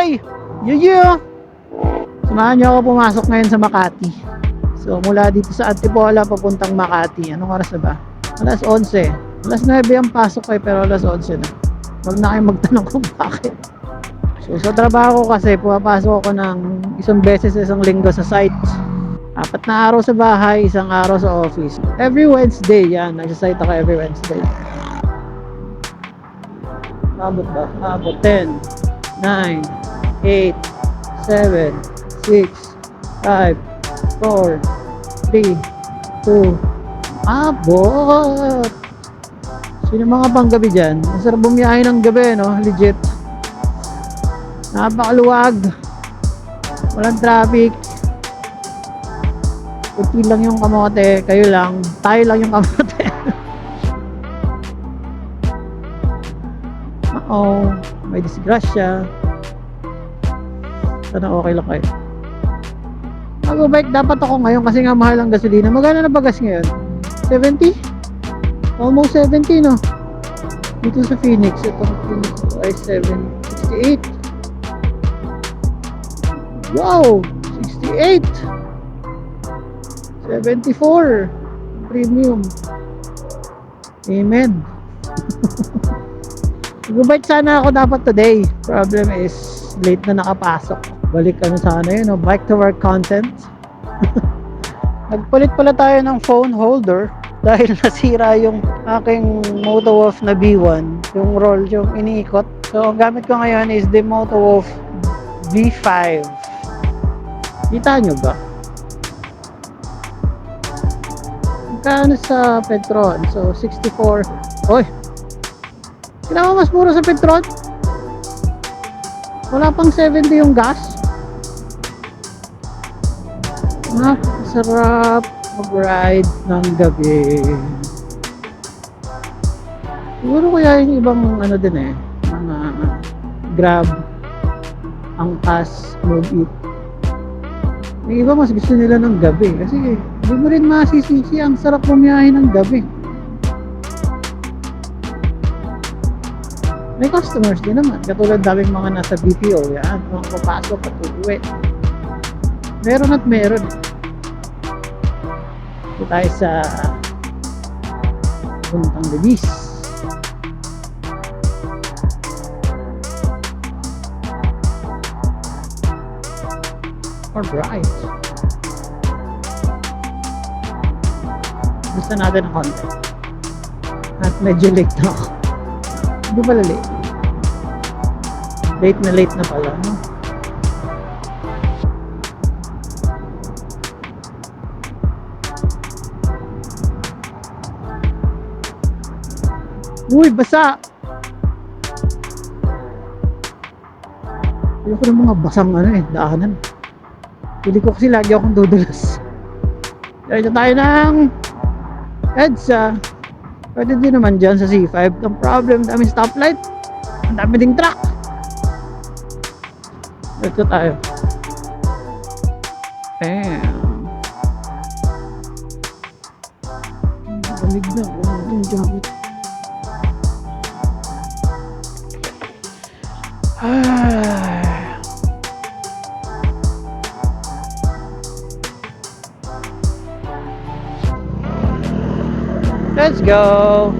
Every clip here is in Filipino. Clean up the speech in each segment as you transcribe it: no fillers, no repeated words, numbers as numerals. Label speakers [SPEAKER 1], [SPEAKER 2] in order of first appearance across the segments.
[SPEAKER 1] Day! Yeah! Samahan niyo ako pumasok ngayon sa Makati. So mula dito sa Antipolo papuntang Makati. Anong oras na ba? Alas 11. Alas 9 ang pasok ko pero alas 11 na. Huwag na kayo magtanong kung bakit. So sa trabaho ko kasi pumapasok ako ng isang beses sa isang linggo sa site. 4 na araw sa bahay, 1 araw sa office. Every Wednesday yan. Nagsa-site ako every Wednesday. Abot ba? Abot 10, 9, 8, 7, 6, 5, 4, 3, 2, abot! Sino mga panggabi dyan? Masarap bumiyahe ng gabi, no? Legit. Napakaluwag. Walang traffic. Kunti lang yung kamote. Kayo lang. Tayo lang yung kamote. May disgrasya. Sana okay lang kayo. Mag-bike dapat ako ngayon kasi nga mahal ang gasolina. Magkano na ba gas ngayon? 70? Almost 70, no? Dito sa Phoenix. Itong Phoenix ay 68. Wow! 68! 74! Premium. Amen. Mag-bike sana ako dapat today. Problem is, late na nakapasok. Balik sana yun, no? Bike to work content. Nagpalit pala tayo ng phone holder dahil nasira yung aking Motowolf na B1, yung roll, yung iniikot. So ang gamit ko ngayon is the Motowolf V5. Kita nyo ba? Magkano sa Petron? So 64. Oy, kailangan mas mura sa Petron. Wala pang 70 yung gas. Sarap mag-ride ng gabi. Siguro kaya yung ibang ano din mga Grab, Angkas, Move It. Yung iba mas gusto nila ng gabi kasi hindi mo rin masisisi, ang sarap bumiyahe ng gabi. May customers din naman, katulad daming mga nasa BPO yan, mga papasok at uuwi. Meron at meron. Ito tayo sa Puntang Libis. Alright. Gusto natin ang konti. At medyo late na ako. Hindi pala late. Late na pala, no? Uy, basa! Ayoko ng mga basang daanan. Pili ko kasi lagi akong dudulas. Dito tayo ng EDSA. Pwede din naman dyan sa C5. Ang problem, daming stoplight. Ang dami ding truck. Dito tayo. Bam. Balig na. Yung jacket. Let's go.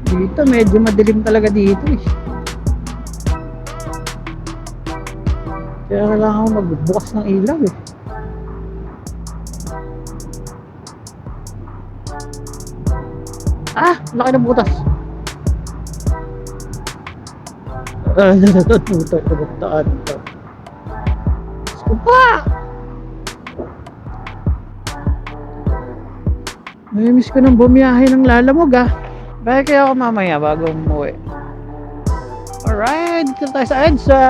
[SPEAKER 1] Dito medyo madilim talaga dito Kaya kailangan ko magbukas ng ilaw laki na butas. Butas na buktaan ito. Skupa! Namimiss ko ng bumiyahe ng lalamog Baya kaya ako mamaya bago umuwi. Alright, dito tayo sa EDSA.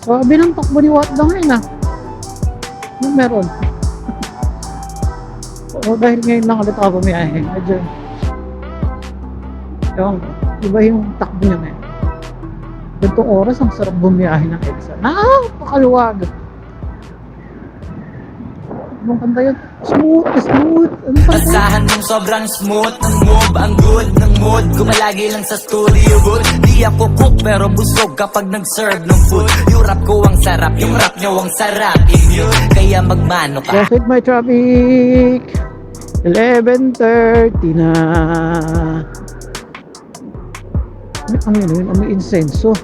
[SPEAKER 1] Sabi ng takbo ni Watda ngayon ah. Ano meron? O dahil ngayon lang ulit ako bumiyahe. Medyo, ewan ko, iba yung takbo niya ngayon. Ganitong oras, ang sarap bumiyahe ng EDSA. Napakaluwag. Anong kanta yun? Smooth, smooth. Anong kanta yun?
[SPEAKER 2] Asahan mong sobrang smooth ng move, ang good ng mood. Gumalagi lang sa studio good. Di ako cook pero busog kapag nag-serve ng food. Yung rap ko ang sarap, yung rap nyo ang sarap. Immune, kaya magmano ka.
[SPEAKER 1] Traffic my traffic. 11:30 na. Ano yun? May insenso.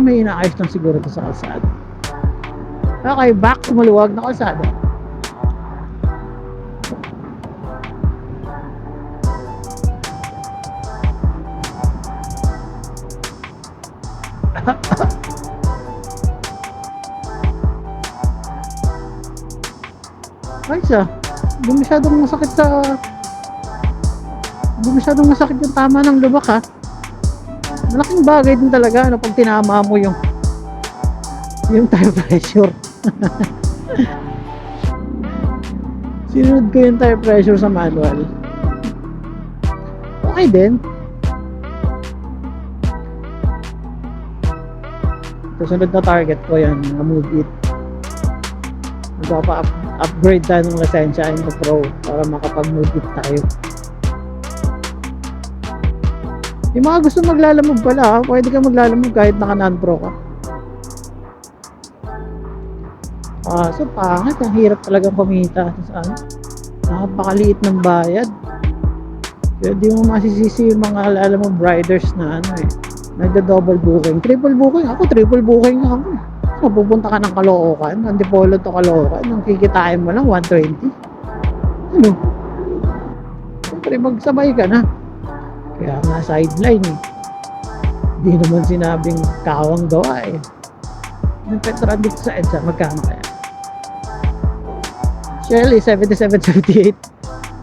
[SPEAKER 1] May inaayos lang siguro ito sa kalsada. Okay, back sa maluwag na kalsada. Ayos ah. Hindi masyadong masakit yung tama ng lubak ha. Malaking bagay din talaga ano, pag tinama mo yung tire pressure. Sinunod ko yung tire pressure sa manual. Okay din. Susunod na target ko yan, move it. Magpapa-upgrade tayo ng lisensya into Pro para makapag-move it tayo. Yung mga gusto maglalamog pala ha, pwede ka maglalamog kahit naka non-pro ka. So pangit, ang hirap talagang kumita sa napakaliit ng bayad. Kaya di mo masisisi yung mga lalamog riders na nagda-double booking, triple booking. Ako triple booking ako. So pupunta ka ng Caloocan, Antipolo to Caloocan, ang kikitain mo lang 120. Ano? Siyempre magsabay ka na. Kaya nga sideline eh. Hindi naman sinabing kawang gawa eh. Yung Petron dito sa EDSA, magkano kaya? Shell is 77.78.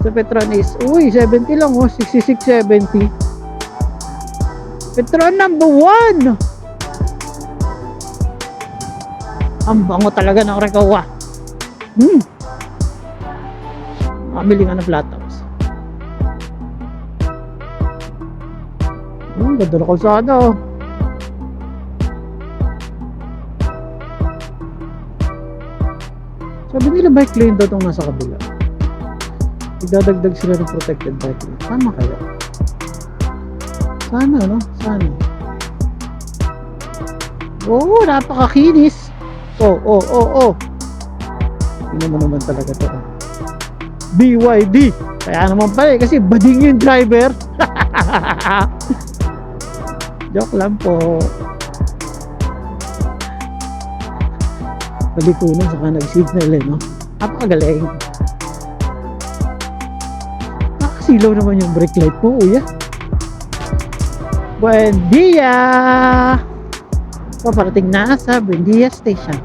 [SPEAKER 1] Sa Petron is, 70 lang oh, 66.70. Petron number 1! Ang bango talaga ng Rekawa. Mamili nga ng flat tops. Ganda na kalsada oh. Sabi nila bike lane daw itong nasa kabila. Idadagdag sila ng protected bike lane. Tama kaya? Sana no? Sana. Oo, napakakinis. Oh. Tingnan mo naman talaga ito. BYD. Kaya naman pala kasi bading yung driver. Joke lang po. Palikunan saka nag-signal eh, no? Napakagaling. Nakasilaw naman yung brake light mo, uya. Buendia! Paparating na sa Buendia Station.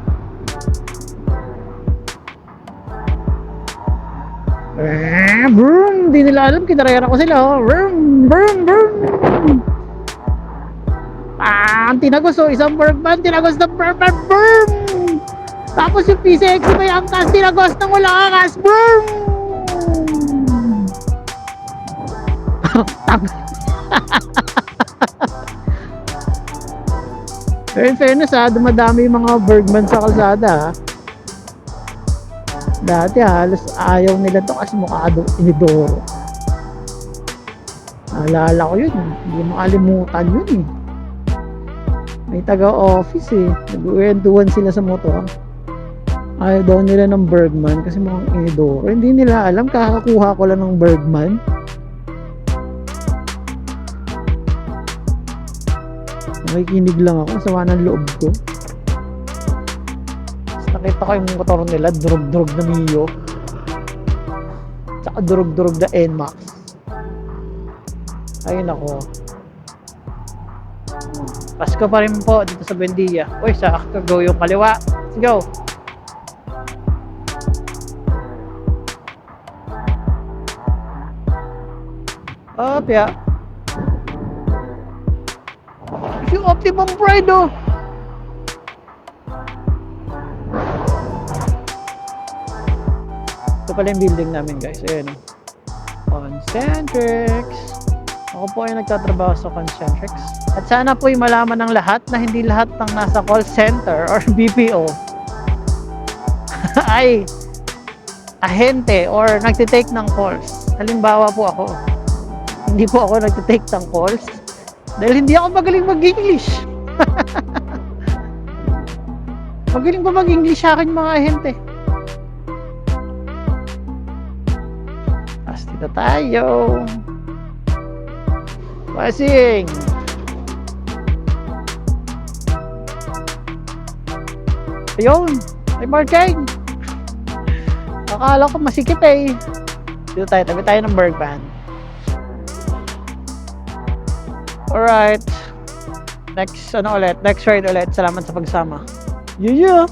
[SPEAKER 1] Vroom! Di nila alam, kinarayan ako sila, oh. Vroom! Tinagos oh, isang Bergman, tinagos ng Bergman, boom! Tapos yung PCX may angkas, tinagos ng walang angkas, boom! Pero in fairness ha, dumadami yung mga Bergman sa kalsada ha. Dati halos ayaw nila to kasi mukha inidoro. Naalala ko yun, hindi makalimutan yun eh. May taga-office eh. Nag-uwentuhan sila sa motor. Ayaw daw nila ng Bergman kasi mukhang inidoro. Hindi nila alam, kakakuha ko lang ng Bergman. Nakikinig lang ako, sama ng loob ko. Tapos nakita ko yung motor nila, durog-durog na Mio. Tsaka durog-durog na NMAX. Ayun ako. Pasko pa rin po dito sa Buendia. Uy, sakto, go yung kaliwa. Let's go. Opya. Yung Optimum Pride, oh. Ito pala yung building namin, guys. Ayan, oh. Concentrix. Ako po ay nagtatrabaho sa Concentrix. At sana po'y malaman ng lahat na hindi lahat ng nasa call center or BPO ay ahente or nagtitake ng calls. Halimbawa po ako, hindi po ako nagtitake ng calls dahil hindi ako magaling mag-English. Magaling ba mag-English sa akin mga ahente? Tapos dito tayo. Passing. Ayun. Ay, Marking. Akala ko masikip eh. Dito tayo. Tabi tayo ng Bergman. Alright. Next, ano ulit? Next ride ulit. Salamat sa pagsama. Yeah.